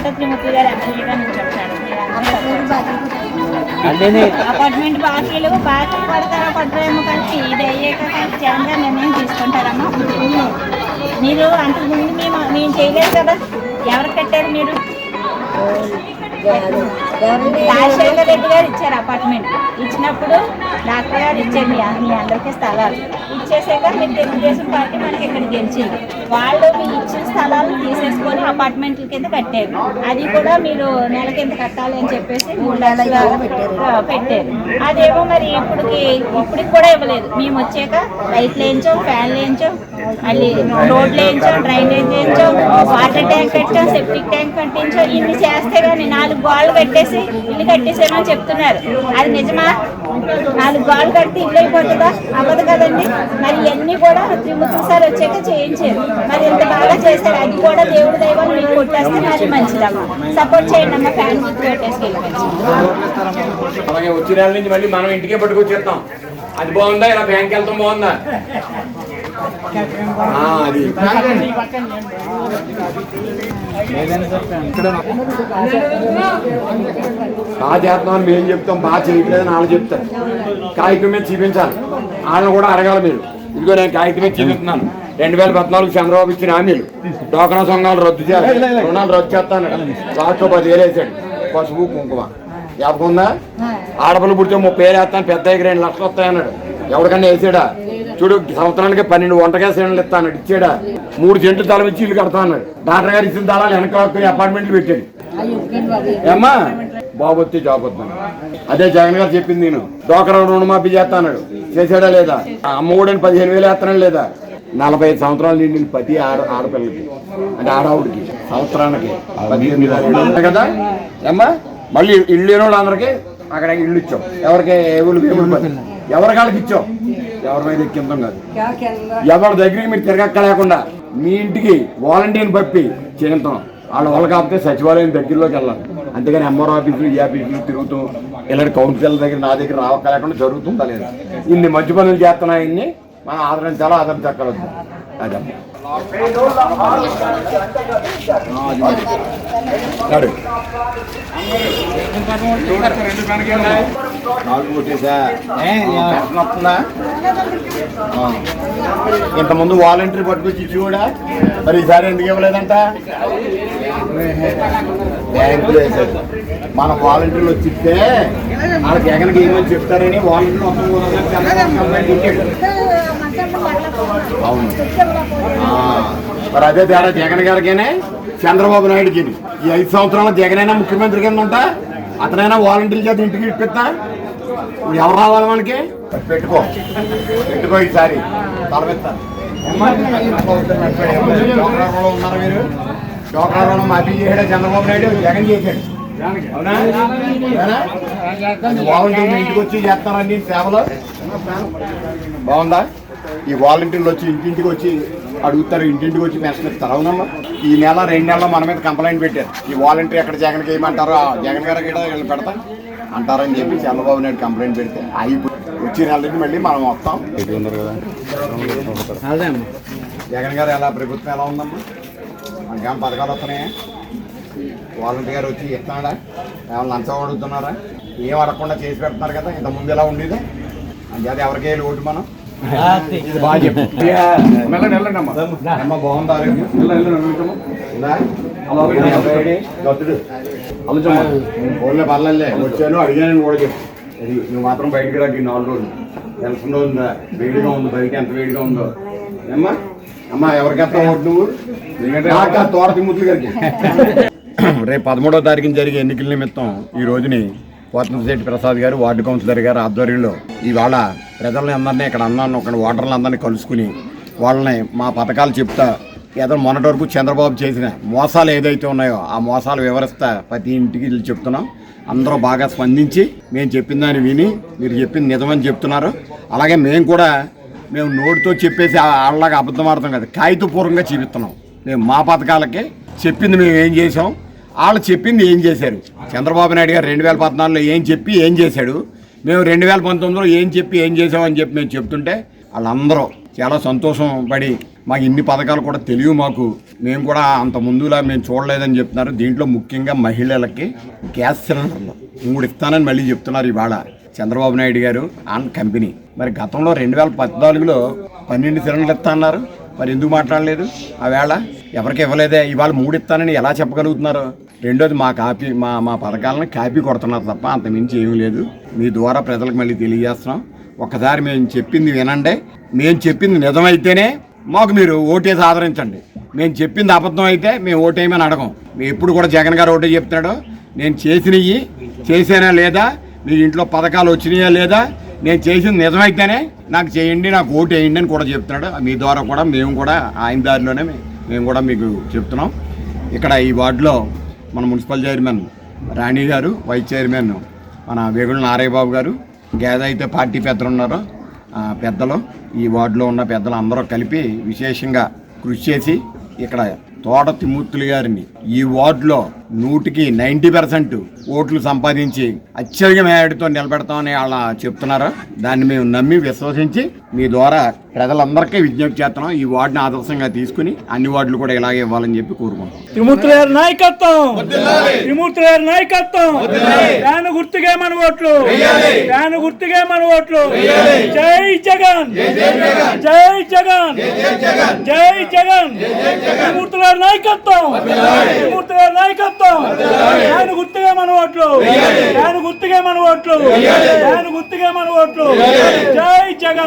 కోట త్రిమూర్తి గారు ఎమ్మెల్యేగా నిల్చుంటారు. అపార్ట్మెంట్ బాకీలు పడతారో పడతారేమో కానీ ఇది అయ్యాక జగన్ గారు నిర్ణయం తీసుకుంటారమ్మా. మీరు అంతకుముందు మేము చేయలేదు కదా, ఎవరు కట్టారు మీరు? రాజశేఖర్ రెడ్డి గారు ఇచ్చారు అపార్ట్మెంట్. ఇచ్చినప్పుడు డాక్టర్ గారు ఇచ్చారు మీ అందరికీ స్థలాలు. ఇచ్చేసాక మీరు తెలుగుదేశం పార్టీ మనకి ఇక్కడ గెలిచింది. వాళ్ళు మీ ఇచ్చిన స్థలాలను తీసేసుకొని అపార్ట్మెంట్ల కింద కట్టారు. అది కూడా మీరు నెల కింద కట్టాలి అని చెప్పేసి 3 లక్షలు పెట్టారు. అదేమో మరి ఇప్పటికి కూడా ఇవ్వలేదు. మేము వచ్చాక లైట్లు వేయించాం, ఫ్యాన్లు వేయించాం, మళ్ళీ రోడ్లు వేయించాం, డ్రైనేజ్ వేయించాం, వాటర్ ట్యాంక్ కట్టాం, సెప్టిక్ ట్యాంక్ కట్టించాం. ఇన్ని చేస్తే కానీ 4 గోడలు కట్టేసి ఇల్లు కట్టేసామని చెప్తున్నారు. అది నిజమా? 4 గోడలు కట్టి ఇల్లు అయిపోతుందా? అవ్వదు కదండి. మరి ఇవన్నీ కూడా త్రిమూర్తి సార్ వచ్చాక చేయించారు. మరి ఎంత బాగా చేశారు. అది కూడా దేవుడి దైవం మీకు కొట్టేస్తే మరి మంచిదమ్మా. సపోర్ట్ చేయండి అమ్మా. ఫ్యాన్ గుర్తు పెట్టేసి అలాగే వచ్చిన నెల నుంచి మళ్ళీ మనం ఇంటికే పట్టుకొచ్చేస్తాం. అది బాగుందా? ఇలా బ్యాంక్ వెళ్తాం బాగుందా? అది బాగా చేస్తున్నామని మేము చెప్తాం, బాగా చేయట్లేదని వాళ్ళు చెప్తారు. కాగితం మీద చూపించాలి. వాళ్ళని కూడా అడగాలి మీరు. ఇదిగో నేను కాగితం మీద చూపిస్తున్నాను. 2014 చంద్రబాబు ఇచ్చిన హామీలు. డోక్రా సంఘాలు రద్దు చేయాలి, రుణాలు రద్దు చేస్తాను. లాస్ట్లో 10,000 వేసాడు. పసుపు కుంకుమ జ్ఞాపకం. ఆడపిల్లలు పుడితే 30,000 వేస్తాను, పెద్ద 2 లక్షలు వస్తాయన్నాడు. ఎవరికన్నా వేసాడా? చూడు, సంవత్సరానికి 12 వంట గ్యాస్ సిలిండర్లు ఇస్తాను ఇచ్చాడా? 3 సెంట్లు తల ఇచ్చి ఇల్లు కడతా అన్నాడు. డాక్టర్ గారు ఇచ్చిన తలాలు వెనక అపార్ట్మెంట్లు పెట్టాడు. ఏమ్మా బాబు వస్తే జాబ్ వద్దాను. అదే జగన్ గారు చెప్పింది. నేను డోక్రా రుణమాఫీ చేస్తా అన్నాడు. చేసాడా లేదా? అమ్మఒడని 15,000 వేస్తానని లేదా? 45 సంవత్సరాలు నిండిన ప్రతి ఆడపిల్లకి అంటే ఆడవుడికి సంవత్సరానికి 18,000 కదా ఏమ్మా. మళ్ళీ ఇల్లు లేని వాళ్ళు అందరికీ అక్కడ ఇల్లు ఇచ్చాం. ఎవరికి ఎవరి కాళ్ళకి ఇచ్చాం. ఎవరి మీద ఎక్కిందాం కాదు. ఎవరి దగ్గరికి మీరు తిరగక్కలేకుండా మీ ఇంటికి వాలంటీర్ని పంపి చేస్తాం. వాళ్ళ కాకపోతే సచివాలయం దగ్గరలోకి వెళ్ళాలి. అంతేగాని ఎంఆర్ ఆఫీసులు, ఈ ఆఫీసులు తిరుగుతూ ఇలాంటి కౌన్సిలర్ దగ్గర నా దగ్గర రావక్కలేకుండా జరుగుతుందా లేదా? ఇన్ని మంచి పనులు చేస్తున్నాయన్ని మనం ఆదరించాలో ఆదరించక్కర్లేదు. అదే ఇంతకుముందు వాలంటీర్ పట్టుకొచ్చి ఇచ్చి కూడా మరి ఈసారి ఎందుకు ఇవ్వలేదంట? బ్యాంకులు వేసాడు. మన వాలంటీర్లు వచ్చి ఇస్తే వాళ్ళ జగన్కి ఏమని చెప్తారని వాలంటీర్లు అవును. మరి అదే తేడా జగన్ గారికేనే చంద్రబాబు నాయుడుకి. ఈ 5 సంవత్సరాలు జగనైనా ముఖ్యమంత్రి కింద ఉంటా, అతనైనా వాలంటీర్ల చేత ఇంటికి ఇప్పిస్తా. ఎవరు రావాలి మనకి? పెట్టుకో ఈసారి తలపెత్తాను. ఉన్నారు మీరు? డోక్రా రుణం మాఫీ చేసాడా చంద్రబాబు నాయుడు? జగన్ చేశాడు. అవునా? వాలంటీర్లు ఇంటికి వచ్చి చేస్తానండి సేవలు. బాగుందా? ఈ వాలంటీర్లు వచ్చి ఇంటింటికి వచ్చి అడుగుతారు, ఇంటింటికి వచ్చి పెన్షన్ ఇస్తారు. అవునమ్మా. ఈ నెల 2 నెలల్లో మన మీద కంప్లైంట్ పెట్టారు. ఈ వాలంటీర్ ఎక్కడ జగన్కి ఏమంటారో జగన్ గారు కూడా వీళ్ళు పెడతా అంటారని చెప్పి చంద్రబాబు నాయుడు కంప్లైంట్ పెడితే వచ్చే నెల నుంచి మళ్ళీ మనం వస్తాం. జగన్ గారు ఎలా ప్రభుత్వం ఎలా ఉందమ్మా? మనకేం పథకాలు వస్తున్నాయా? వాలంటీర్ గారు వచ్చి ఇస్తున్నాడా? ఏమైనా లంచం అడుగుతున్నారా? ఏం అడగకుండా చేసి పెడుతున్నారు కదా. ఇంత ముందు ఎలా ఉండేది? అంతే ఎవరికే ఓటు మనం బాగా చెప్పు. బాగుందా? ఫోన్లో పర్లే వచ్చాను అడిగాను కూడా చెప్పు. నువ్వు మాత్రం బయటకు రా. 4 రోజులు తెలుసుకుంటూ ఉందా? వేడిగా ఉంది బయట, ఎంత వేడిగా ఉందో. ఏమ్మా అమ్మా ఎవరికి ఎత్తా ఓటు నువ్వు? తోట తిమ్మూర్తి గారికి. రేపు 13వ తారీఖున జరిగే ఎన్నికల నిమిత్తం ఈ రోజుని పోతంశెట్టి ప్రసాద్ గారు వార్డు కౌన్సిలర్ గారు ఆధ్వర్యంలో ఇవాళ ప్రజల్ని అందరినీ ఇక్కడ అన్నాను ఒక ఓటర్లు అందరినీ కలుసుకుని వాళ్ళని మా పథకాలు చెప్తా, ఏదో మొన్నటి వరకు చంద్రబాబు చేసిన మోసాలు ఏదైతే ఉన్నాయో ఆ మోసాలు వివరిస్తా ప్రతి ఇంటికి చెప్తున్నాం. అందరూ బాగా స్పందించి మేము చెప్పిన దాన్ని విని మీరు చెప్పింది నిజమని చెప్తున్నారు. అలాగే మేము నోటితో చెప్పేసి వాళ్ళలాగా అబద్ధం ఆడతాం కదా, కాగితపూర్వకంగా చూపిస్తున్నాం. మేము మా పథకాలకి చెప్పింది మేము ఏం చేసాం, వాళ్ళు చెప్పింది ఏం చేశారు. చంద్రబాబు నాయుడు గారు 2014లో ఏం చెప్పి ఏం చేశాడు, మేము 2019లో ఏం చెప్పి ఏం చేసామని చెప్పి మేము చెప్తుంటే వాళ్ళందరూ చాలా సంతోషం పడి మాకు ఇన్ని పథకాలు కూడా తెలియవు మాకు, మేము కూడా అంత ముందులా మేము చూడలేదని చెప్తున్నారు. దీంట్లో ముఖ్యంగా మహిళలకి గ్యాస్ సిలిండర్లు 3 ఇస్తానని మళ్ళీ చెప్తున్నారు ఇవాళ చంద్రబాబు నాయుడు గారు అండ్ కంపెనీ. మరి గతంలో 2014లో 12 సిలిండర్లు ఇస్తా అన్నారు, మరి ఎందుకు మాట్లాడలేదు? ఆ వేళ ఎవరికి ఇవ్వలేదే, ఇవాళ 3 ఇస్తానని ఎలా చెప్పగలుగుతున్నారు? రెండోది మా పథకాలను కాపీ కొడుతున్నారు తప్ప అంతమించి ఏమీ లేదు. మీ ద్వారా ప్రజలకు మళ్ళీ తెలియజేస్తున్నాం. ఒక్కసారి మేము చెప్పింది వినండి. మేము చెప్పింది నిజమైతేనే మాకు మీరు ఓటేసి ఆదరించండి. మేము చెప్పింది అబద్ధం అయితే మేము ఓటేయమని అడగం. మేము ఎప్పుడు కూడా జగన్ గారు ఓటే చెప్తున్నాడు, నేను చేసినవి చేసానా లేదా, మీ ఇంట్లో పథకాలు వచ్చినాయా లేదా, నేను చేసింది నిజమైతేనే నాకు చేయండి, నాకు ఓటు వేయండి అని కూడా చెప్తున్నాడు. మీ ద్వారా కూడా మేము కూడా ఆయన దారిలోనే మేము కూడా మీకు చెప్తున్నాం. ఇక్కడ ఈ వార్డులో మన మున్సిపల్ చైర్మన్ రాణి గారు, వైస్ చైర్మన్ మన వేగుల నారయ్య బాబు గారు, ఏదైతే పార్టీ పెద్దలు ఉన్నారో పెద్దలు, ఈ వార్డులో ఉన్న పెద్దలు అందరూ కలిపి విశేషంగా కృషి చేసి ఇక్కడ తోట తిమ్మూర్తులు గారిని ఈ వార్డులో 100కి 90% ఓట్లు సంపాదించి అత్యధిక మేడతో నిలబెడతామని వాళ్ళ చెప్తున్నారు. దాన్ని మేము నమ్మి విశ్వసించి మీ ద్వారా ప్రజలందరికీ విజ్ఞప్తి చేస్తున్నాం. ఈ వార్డుని ఆదర్శంగా తీసుకుని అన్ని వార్డులు కూడా ఇలాగే ఇవ్వాలని చెప్పి కోరుకుంటాం. త్రిమూర్తుల గారి నాయకత్వం, త్రిమూర్తుల గారి నాయకత్వం, ఫ్యాను గుర్తుగా మన ఓట్లు, ఫ్యాను గుర్తుగా మన ఓట్లు. జై జగన్, జై జగన్, జై జగన్. త్రిమూర్తుల గారి నాయకత్వం, త్రిమూర్తుల గారి నాయకత్వం, ఫ్యాను గుర్తుగా మన ఓట్లు, ఫ్యాను గుర్తుగా మన ఓట్లు, ఫ్యాను గుర్తుగా మన ఓట్లు. జై జగన్.